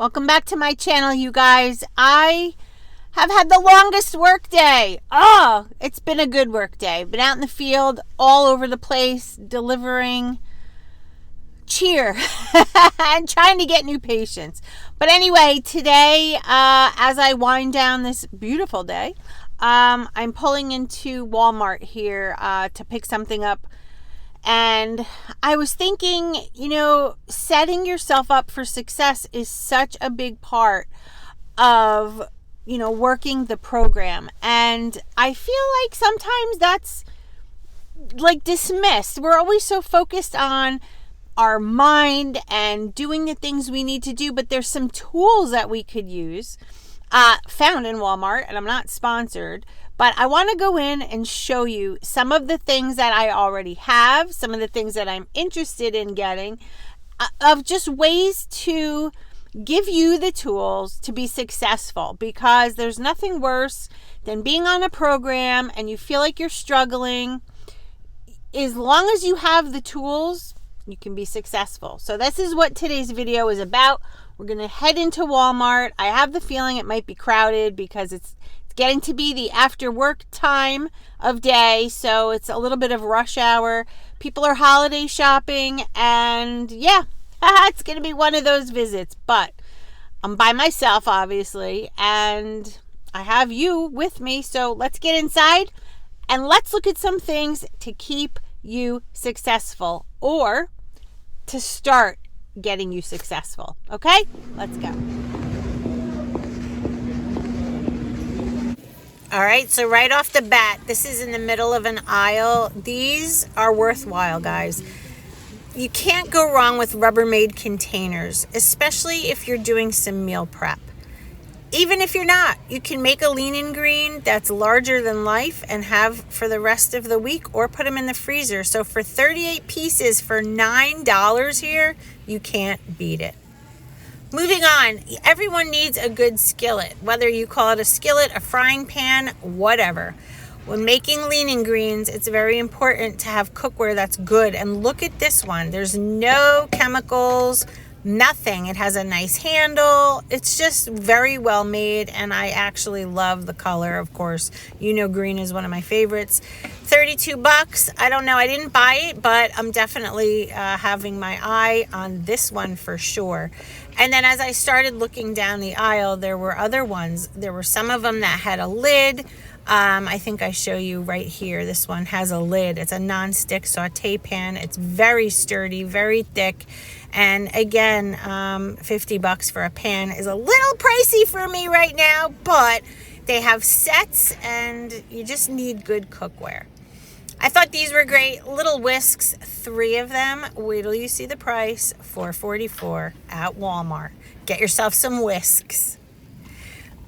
Welcome back to my channel, you guys. I have had the longest work day. Oh, it's been a good work day. Been out in the field all over the place delivering cheer and trying to get new patients. But anyway, today, as I wind down this beautiful day, I'm pulling into Walmart here to pick something up. And I was thinking, setting yourself up for success is such a big part of, working the program. And I feel like sometimes that's like dismissed. We're always so focused on our mind and doing the things we need to do, but there's some tools that we could use found in Walmart, and I'm not sponsored, but I want to go in and show you some of the things that I already have, some of the things that I'm interested in getting, of just ways to give you the tools to be successful, because there's nothing worse than being on a program and you feel like you're struggling. As long as you have the tools, you can be successful. So this is what today's video is about. We're going to head into Walmart. I have the feeling it might be crowded because it's getting to be the after work time of day, so it's a little bit of rush hour. People are holiday shopping, and yeah, it's going to be one of those visits. But I'm by myself, obviously, and I have you with me, so let's get inside and let's look at some things to keep you successful or to start getting you successful. Okay, let's go. All right, so right off the bat, this is in the middle of an aisle. These are worthwhile, guys. You can't go wrong with Rubbermaid containers, especially if you're doing some meal prep. Even if you're not, you can make a lean and green that's larger than life and have for the rest of the week, or put them in the freezer. So for 38 pieces for $9 here, you can't beat it. Moving on, everyone needs a good skillet, whether you call it a skillet, a frying pan, whatever. When making lean and greens, it's very important to have cookware that's good. And look at this one. There's no chemicals, nothing. It has a nice handle. It's just very well made, and I actually love the color, of course. Green is one of my favorites. 32 bucks. I don't know. I didn't buy it, but I'm definitely having my eye on this one for sure. And then as I started looking down the aisle, there were other ones. There were some of them that had a lid. I think I show you right here. This one has a lid. It's a non-stick saute pan. It's very sturdy, very thick. And again, 50 bucks for a pan is a little pricey for me right now, but they have sets and you just need good cookware. I thought these were great. Little whisks, 3 of them. Wait till you see the price, $4.44 at Walmart. Get yourself some whisks.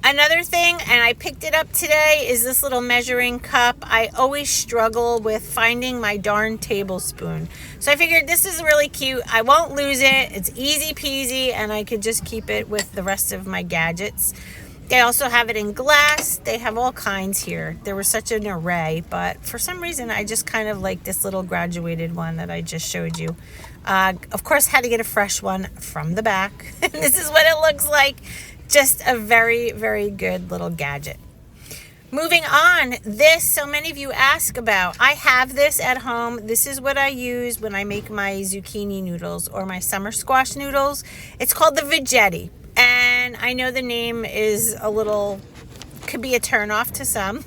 Another thing, and I picked it up today, is this little measuring cup. I always struggle with finding my darn tablespoon. So I figured this is really cute. I won't lose it. It's easy peasy, and I could just keep it with the rest of my gadgets. They also have it in glass. They have all kinds here. There was such an array, but for some reason, I just kind of like this little graduated one that I just showed you. Of course, had to get a fresh one from the back. This is what it looks like. Just a very, very good little gadget. Moving on, so many of you ask about. I have this at home. This is what I use when I make my zucchini noodles or my summer squash noodles. It's called the Veggetti. And I know the name is could be a turnoff to some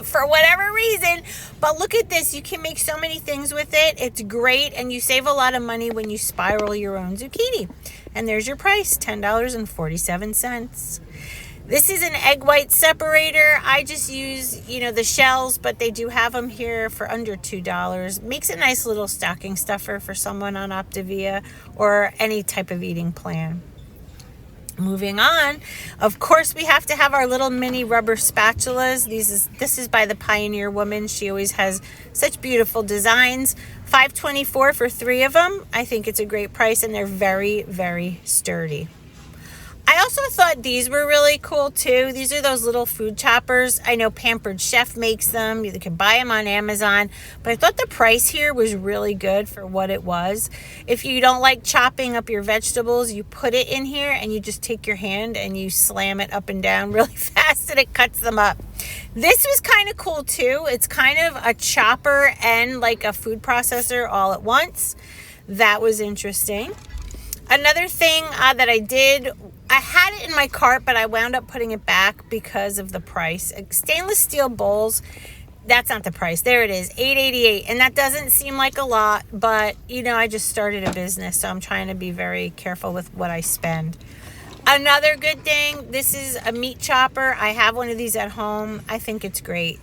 for whatever reason. But look at this. You can make so many things with it. It's great. And you save a lot of money when you spiral your own zucchini. And there's your price, $10.47. This is an egg white separator. I just use, the shells, but they do have them here for under $2. Makes a nice little stocking stuffer for someone on Optavia or any type of eating plan. Moving on, of course, we have to have our little mini rubber spatulas. This is by the Pioneer Woman. She always has such beautiful designs. $5.24 for 3 of them. I think it's a great price, and they're very, very sturdy. I also thought these were really cool too. These are those little food choppers. I know Pampered Chef makes them. You can buy them on Amazon. But I thought the price here was really good for what it was. If you don't like chopping up your vegetables, you put it in here and you just take your hand and you slam it up and down really fast and it cuts them up. This was kind of cool too. It's kind of a chopper and like a food processor all at once. That was interesting. Another thing that I did, I had it in my cart, but I wound up putting it back because of the price. Stainless steel bowls, that's not the price. There it is, $8.88. And that doesn't seem like a lot, but you know, I just started a business, so I'm trying to be very careful with what I spend. Another good thing, this is a meat chopper. I have one of these at home. I think it's great.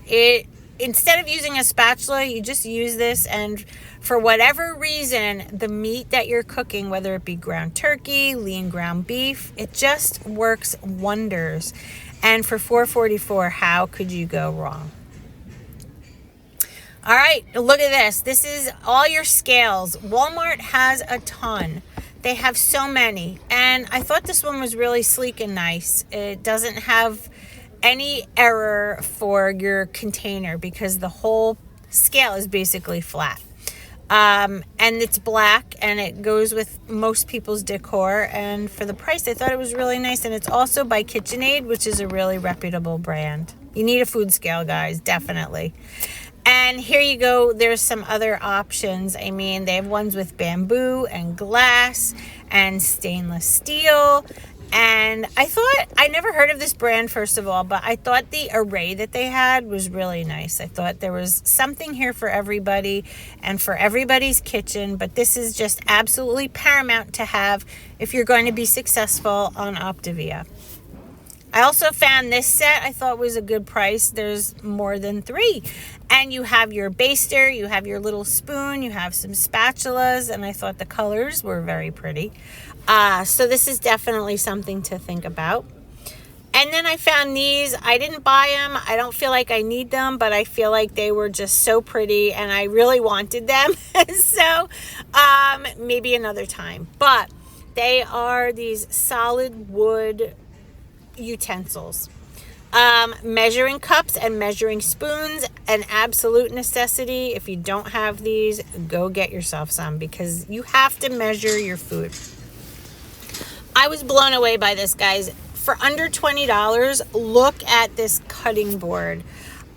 Instead of using a spatula, you just use this, and for whatever reason, the meat that you're cooking, whether it be ground turkey, lean ground beef, it just works wonders. And for $4.44, how could you go wrong? All right, look at this. This is all your scales. Walmart has a ton. They have so many. And I thought this one was really sleek and nice. It doesn't have any error for your container because the whole scale is basically flat. And it's black and it goes with most people's decor. And for the price, I thought it was really nice. And it's also by KitchenAid, which is a really reputable brand. You need a food scale, guys, definitely. And here you go. There's some other options. I mean, they have ones with bamboo and glass and stainless steel. And I thought, I never heard of this brand, first of all, but I thought the array that they had was really nice. I thought there was something here for everybody and for everybody's kitchen, but this is just absolutely paramount to have if you're going to be successful on Optavia. I also found this set I thought was a good price. There's more than 3. And you have your baster, you have your little spoon, you have some spatulas, and I thought the colors were very pretty. So this is definitely something to think about. And then I found these. I didn't buy them. I don't feel like I need them, but I feel like they were just so pretty and I really wanted them. So maybe another time. But they are these solid wood utensils. Measuring cups and measuring spoons, an absolute necessity. If you don't have these, go get yourself some because you have to measure your food. I was blown away by this, guys. For under $20, look at this cutting board.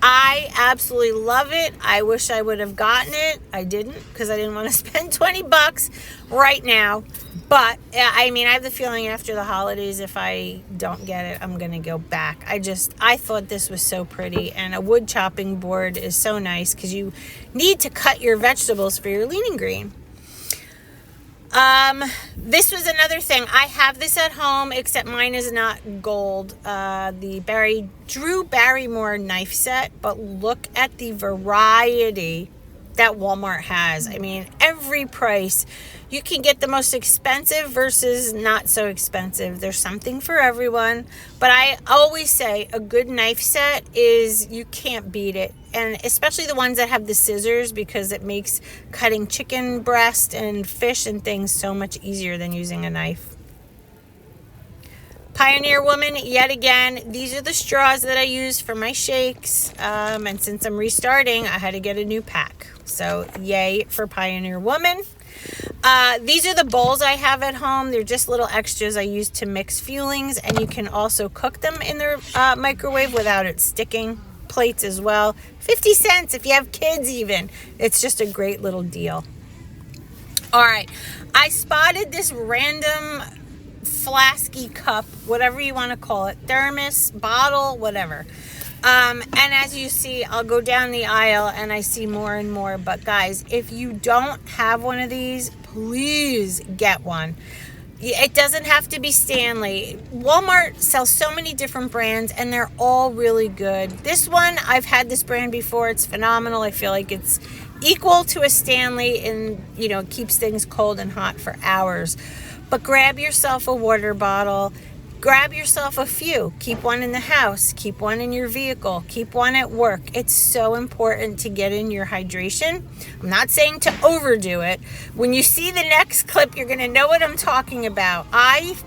I absolutely love it. I wish I would have gotten it. I didn't because I didn't want to spend 20 bucks right now. But I mean, I have the feeling after the holidays, if I don't get it, I'm going to go back. I thought this was so pretty. And a wood chopping board is so nice because you need to cut your vegetables for your lean and green. This was another thing. I have this at home, except mine is not gold. The Drew Barrymore knife set, but look at the variety that Walmart has. I mean, every price. You can get the most expensive versus not so expensive. There's something for everyone. But I always say a good knife set is, you can't beat it. And especially the ones that have the scissors, because it makes cutting chicken breast and fish and things so much easier than using a knife. Pioneer Woman, yet again, these are the straws that I use for my shakes. And since I'm restarting, I had to get a new pack. So yay for Pioneer Woman. These are the bowls I have at home. They're just little extras I use to mix fuelings, and you can also cook them in the microwave without it sticking. Plates as well. 50 cents if you have kids even. It's just a great little deal. All right. I spotted this random flasky cup, whatever you want to call it, thermos, bottle, whatever. And as you see, I'll go down the aisle and I see more and more. But guys, if you don't have one of these, please get one. It doesn't have to be Stanley. Walmart sells so many different brands and they're all really good. This one, I've had this brand before. It's phenomenal. I feel like it's equal to a Stanley and, you know, it keeps things cold and hot for hours. But grab yourself a water bottle. Grab yourself a few. Keep one in the house. Keep one in your vehicle. Keep one at work. It's so important to get in your hydration. I'm not saying to overdo it. When you see the next clip, you're going to know what I'm talking about.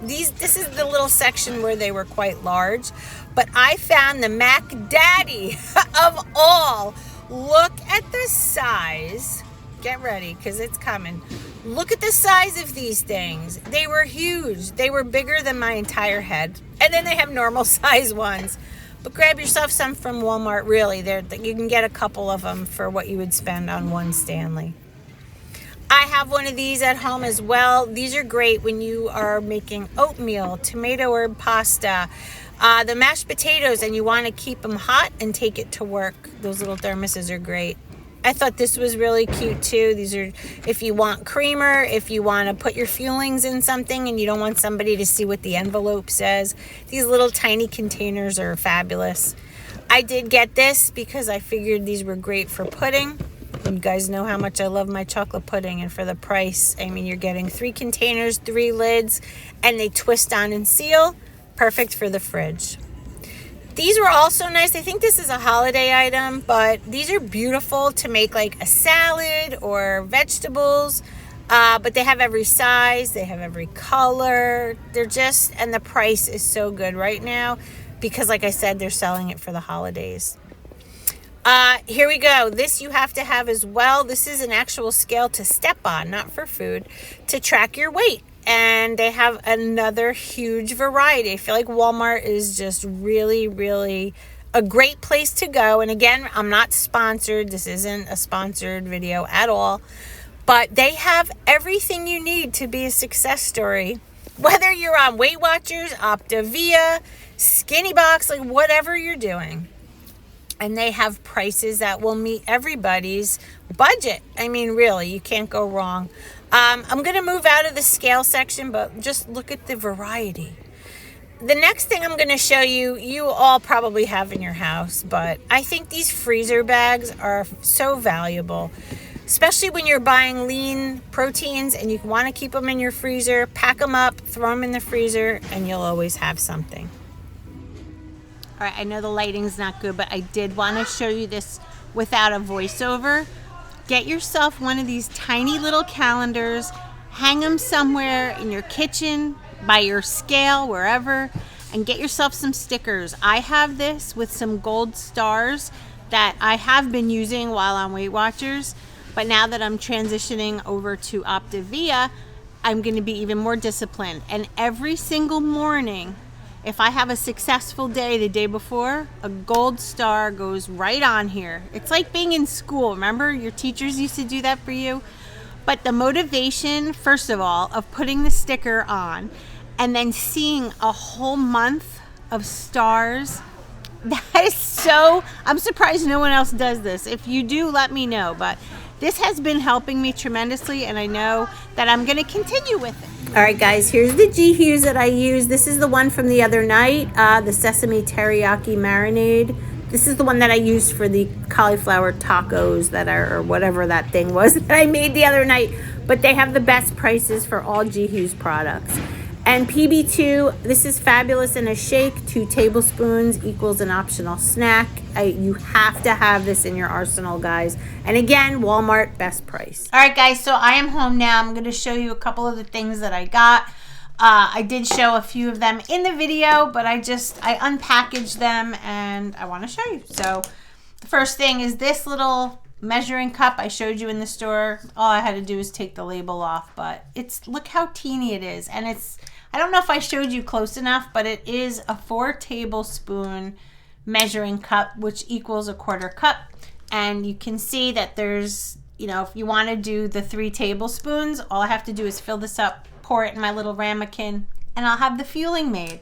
This is the little section where they were quite large, but I found the Mac Daddy of all. Look at the size. Get ready, because it's coming. Look at the size of these things. They were huge. They were bigger than my entire head. And then they have normal size ones. But grab yourself some from Walmart, really. You can get a couple of them for what you would spend on one Stanley. I have one of these at home as well. These are great when you are making oatmeal, tomato herb pasta, the mashed potatoes, and you want to keep them hot and take it to work. Those little thermoses are great. I thought this was really cute too. These are if you want creamer, if you want to put your fuelings in something and you don't want somebody to see what the envelope says. These little tiny containers are fabulous. I did get this because I figured these were great for pudding. You guys know how much I love my chocolate pudding, and for the price, I mean, you're getting 3 containers, 3 lids, and they twist on and seal. Perfect for the fridge. These were also nice. I think this is a holiday item, but these are beautiful to make like a salad or vegetables. But they have every size. They have every color. And the price is so good right now because, like I said, they're selling it for the holidays. Here we go. This you have to have as well. This is an actual scale to step on, not for food, to track your weight. And they have another huge variety. I feel like Walmart is just really, really a great place to go. And again, I'm not sponsored. This isn't a sponsored video at all. But they have everything you need to be a success story. Whether you're on Weight Watchers, Optavia, Skinny Box, like whatever you're doing. And they have prices that will meet everybody's budget. I mean, really, you can't go wrong. I'm going to move out of the scale section, but just look at the variety. The next thing I'm going to show you, you all probably have in your house, but I think these freezer bags are so valuable, especially when you're buying lean proteins and you want to keep them in your freezer. Pack them up, throw them in the freezer, and you'll always have something. All right, I know the lighting's not good, but I did want to show you this without a voiceover. Get yourself one of these tiny little calendars, hang them somewhere in your kitchen, by your scale, wherever, and get yourself some stickers. I have this with some gold stars that I have been using while on Weight Watchers, but now that I'm transitioning over to Optavia, I'm going to be even more disciplined. And every single morning, if I have a successful day the day before, a gold star goes right on here. It's like being in school. Remember, your teachers used to do that for you? But the motivation, first of all, of putting the sticker on and then seeing a whole month of stars, that is so, I'm surprised no one else does this. If you do, let me know. But this has been helping me tremendously, and I know that I'm going to continue with it. All right, guys, here's the G Hughes that I use. This is the one from the other night, the sesame teriyaki marinade. This is the one that I used for the cauliflower tacos or whatever that thing was that I made the other night. But they have the best prices for all G Hughes products. And PB2, this is fabulous in a shake. 2 tablespoons equals an optional snack. You have to have this in your arsenal, guys. And again, Walmart, best price. All right, guys, so I am home now. I'm going to show you a couple of the things that I got. I did show a few of them in the video, but I unpackaged them and I want to show you. So the first thing is this little measuring cup I showed you in the store. All I had to do is take the label off, but look how teeny it is. And I don't know if I showed you close enough, but it is a 4 tablespoon measuring cup, which equals a 1/4 cup. And you can see that there's, if you want to do the 3 tablespoons, all I have to do is fill this up, pour it in my little ramekin, and I'll have the fueling made.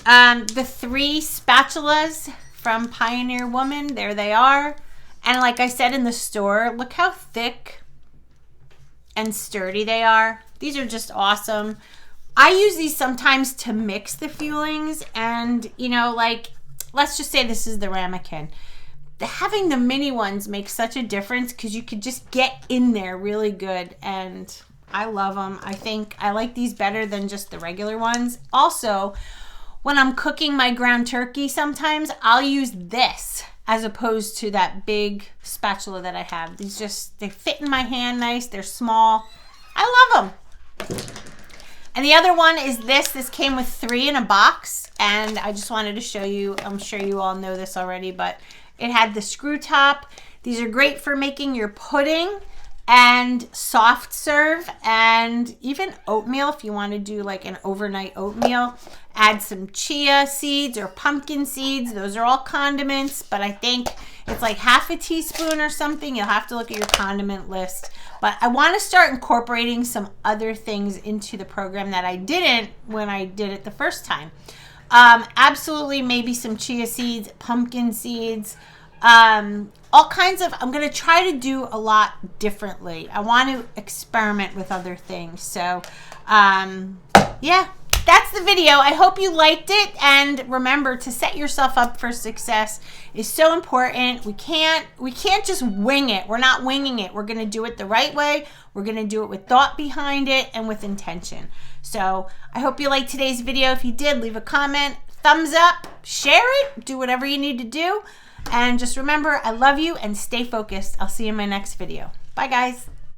The 3 spatulas from Pioneer Woman, there they are. And like I said in the store, look how thick and sturdy they are. These are just awesome. I use these sometimes to mix the fuelings, and let's just say this is the ramekin. Having the mini ones makes such a difference because you could just get in there really good, and I love them. I think I like these better than just the regular ones. Also, when I'm cooking my ground turkey, sometimes I'll use this as opposed to that big spatula that I have. These just, they fit in my hand nice. They're small. I love them. And the other one is this. This came with 3 in a box, and I just wanted to show you. I'm sure you all know this already, but it had the screw top. These are great for making your pudding and soft serve, and even oatmeal if you want to do like an overnight oatmeal. Add some chia seeds or pumpkin seeds. Those are all condiments, but I think it's like half a teaspoon or something. You'll have to look at your condiment list. But I want to start incorporating some other things into the program that I didn't when I did it the first time. Absolutely, maybe some chia seeds, pumpkin seeds, all kinds of, I'm going to try to do a lot differently. I want to experiment with other things. So, yeah, that's the video. I hope you liked it. And remember, to set yourself up for success is so important. We can't just wing it. We're not winging it. We're going to do it the right way. We're going to do it with thought behind it and with intention. So I hope you liked today's video. If you did, leave a comment, thumbs up, share it, do whatever you need to do. And just remember, I love you and stay focused. I'll see you in my next video. Bye, guys.